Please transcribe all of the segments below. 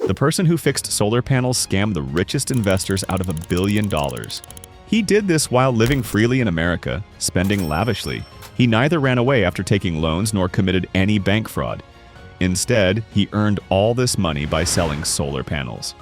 The person who fixed solar panels scammed the richest investors out of $1 billion. He did this while living freely in America, spending lavishly. He neither ran away after taking loans nor committed any bank fraud. Instead, he earned all this money by selling solar panels.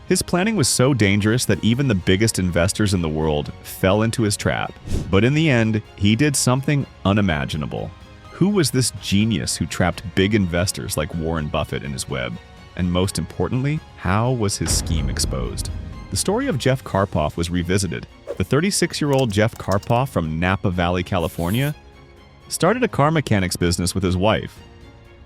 His planning was so dangerous that even the biggest investors in the world fell into his trap. But in the end, he did something unimaginable. Who was this genius who trapped big investors like Warren Buffett in his web? And most importantly, how was his scheme exposed? The story of Jeff Karpov was revisited. The 36-year-old Jeff Karpov from Napa Valley, California, started a car mechanics business with his wife,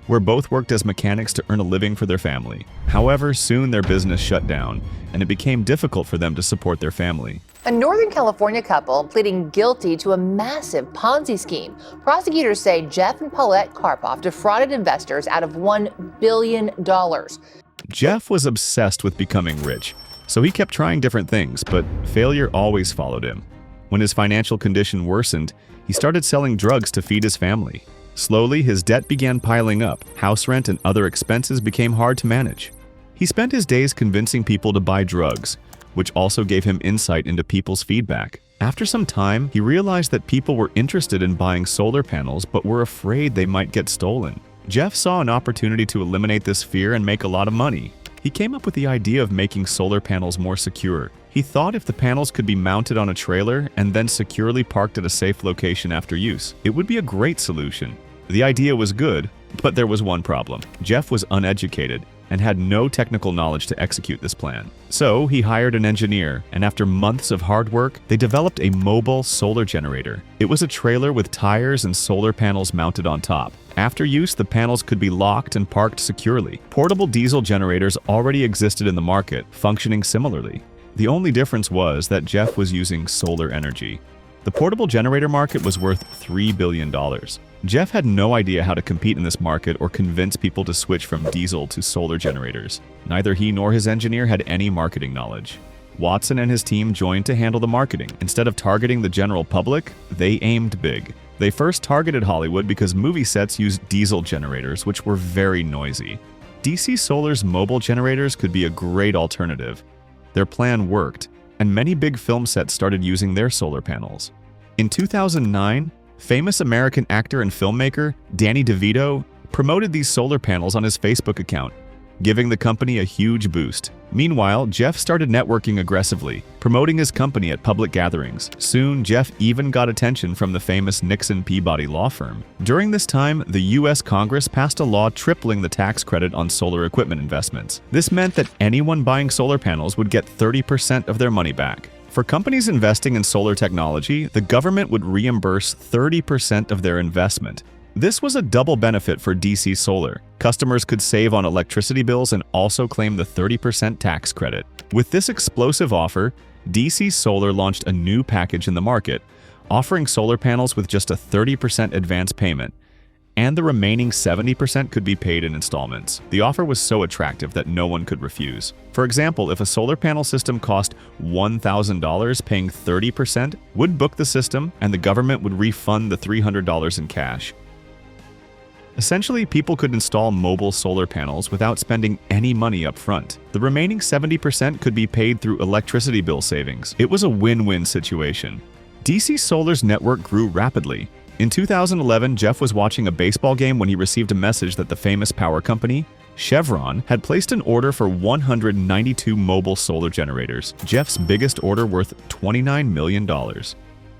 where both worked as mechanics to earn a living for their family. However, soon their business shut down, and it became difficult for them to support their family. A Northern California couple pleading guilty to a massive Ponzi scheme. Prosecutors say Jeff and Paulette Karpov defrauded investors out of $1 billion. Jeff was obsessed with becoming rich, so he kept trying different things, but failure always followed him. When his financial condition worsened, he started selling drugs to feed his family. Slowly, his debt began piling up. House rent and other expenses became hard to manage. He spent his days convincing people to buy drugs, which also gave him insight into people's feedback. After some time, he realized that people were interested in buying solar panels but were afraid they might get stolen. Jeff saw an opportunity to eliminate this fear and make a lot of money. He came up with the idea of making solar panels more secure. He thought if the panels could be mounted on a trailer and then securely parked at a safe location after use, it would be a great solution. The idea was good, but there was one problem. Jeff was uneducated and had no technical knowledge to execute this plan. So he hired an engineer, and after months of hard work, they developed a mobile solar generator. It was a trailer with tires and solar panels mounted on top. After use, the panels could be locked and parked securely. Portable diesel generators already existed in the market, functioning similarly. The only difference was that Jeff was using solar energy. The portable generator market was worth $3 billion. Jeff had no idea how to compete in this market or convince people to switch from diesel to solar generators. Neither he nor his engineer had any marketing knowledge. Watson and his team joined to handle the marketing. Instead of targeting the general public, they aimed big. They first targeted Hollywood because movie sets used diesel generators, which were very noisy. DC Solar's mobile generators could be a great alternative. Their plan worked, and many big film sets started using their solar panels. In 2009, famous American actor and filmmaker Danny DeVito promoted these solar panels on his Facebook account, giving the company a huge boost. Meanwhile, Jeff started networking aggressively, promoting his company at public gatherings. Soon, Jeff even got attention from the famous Nixon Peabody law firm. During this time, the U.S. Congress passed a law tripling the tax credit on solar equipment investments. This meant that anyone buying solar panels would get 30% of their money back. For companies investing in solar technology, the government would reimburse 30% of their investment. This was a double benefit for DC Solar. Customers could save on electricity bills and also claim the 30% tax credit. With this explosive offer, DC Solar launched a new package in the market, offering solar panels with just a 30% advance payment, and the remaining 70% could be paid in installments. The offer was so attractive that no one could refuse. For example, if a solar panel system cost $1,000, paying 30% would book the system and the government would refund the $300 in cash. Essentially, people could install mobile solar panels without spending any money up front. The remaining 70% could be paid through electricity bill savings. It was a win-win situation. DC Solar's network grew rapidly. In 2011, Jeff was watching a baseball game when he received a message that the famous power company, Chevron, had placed an order for 192 mobile solar generators, Jeff's biggest order worth $29 million.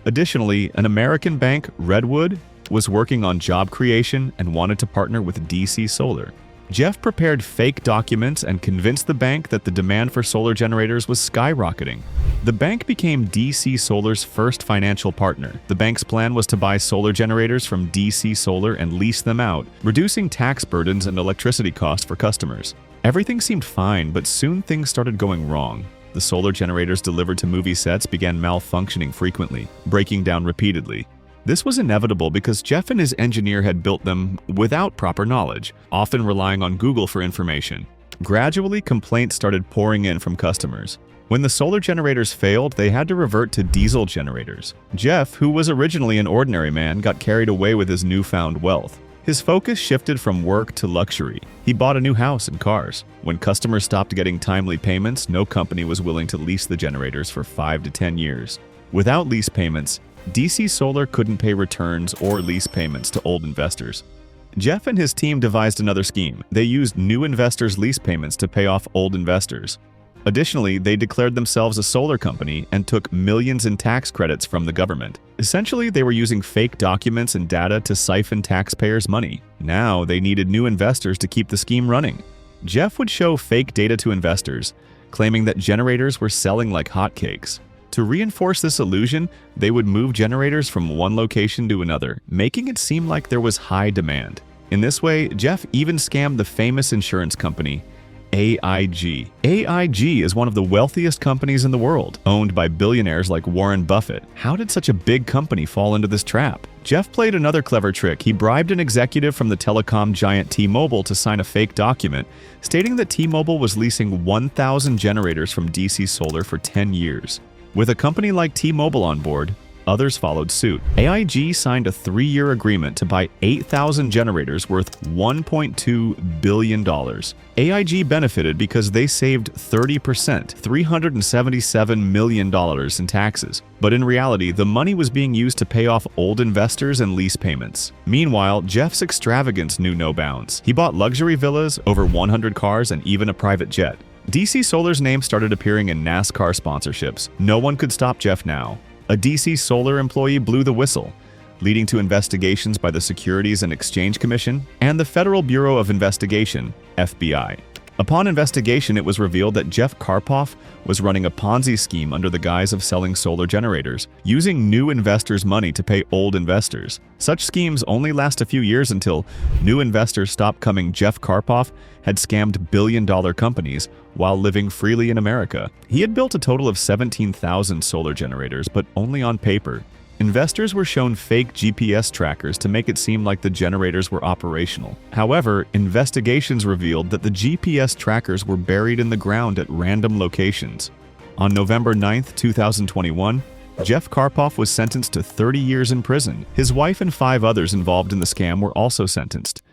Additionally, an American bank, Redwood, was working on job creation and wanted to partner with DC Solar. Jeff prepared fake documents and convinced the bank that the demand for solar generators was skyrocketing. The bank became DC Solar's first financial partner. The bank's plan was to buy solar generators from DC Solar and lease them out, reducing tax burdens and electricity costs for customers. Everything seemed fine, but soon things started going wrong. The solar generators delivered to movie sets began malfunctioning frequently, breaking down repeatedly. This was inevitable because Jeff and his engineer had built them without proper knowledge, often relying on Google for information. Gradually, complaints started pouring in from customers. When the solar generators failed, they had to revert to diesel generators. Jeff, who was originally an ordinary man, got carried away with his newfound wealth. His focus shifted from work to luxury. He bought a new house and cars. When customers stopped getting timely payments, no company was willing to lease the generators for 5 to 10 years. Without lease payments, DC Solar couldn't pay returns or lease payments to old investors. Jeff and his team devised another scheme. They used new investors' lease payments to pay off old investors. Additionally, they declared themselves a solar company and took millions in tax credits from the government. Essentially, they were using fake documents and data to siphon taxpayers' money. Now, they needed new investors to keep the scheme running. Jeff would show fake data to investors, claiming that generators were selling like hotcakes. To reinforce this illusion, they would move generators from one location to another, making it seem like there was high demand. In this way, Jeff even scammed the famous insurance company, AIG. AIG is one of the wealthiest companies in the world, owned by billionaires like Warren Buffett. How did such a big company fall into this trap? Jeff played another clever trick. He bribed an executive from the telecom giant T-Mobile to sign a fake document, stating that T-Mobile was leasing 1,000 generators from DC Solar for 10 years. With a company like T-Mobile on board, others followed suit. AIG signed a 3-year agreement to buy 8,000 generators worth $1.2 billion. AIG benefited because they saved 30%, $377 million in taxes. But in reality, the money was being used to pay off old investors and lease payments. Meanwhile, Jeff's extravagance knew no bounds. He bought luxury villas, over 100 cars, and even a private jet. DC Solar's name started appearing in NASCAR sponsorships. No one could stop Jeff now. A DC Solar employee blew the whistle, leading to investigations by the Securities and Exchange Commission and the Federal Bureau of Investigation, FBI. Upon investigation, it was revealed that Jeff Karpoff was running a Ponzi scheme under the guise of selling solar generators, using new investors' money to pay old investors. Such schemes only last a few years until new investors stopped coming. Jeff Karpoff had scammed billion-dollar companies while living freely in America. He had built a total of 17,000 solar generators, but only on paper. Investors were shown fake GPS trackers to make it seem like the generators were operational. However, investigations revealed that the GPS trackers were buried in the ground at random locations. On November 9, 2021, Jeff Karpoff was sentenced to 30 years in prison. His wife and 5 others involved in the scam were also sentenced.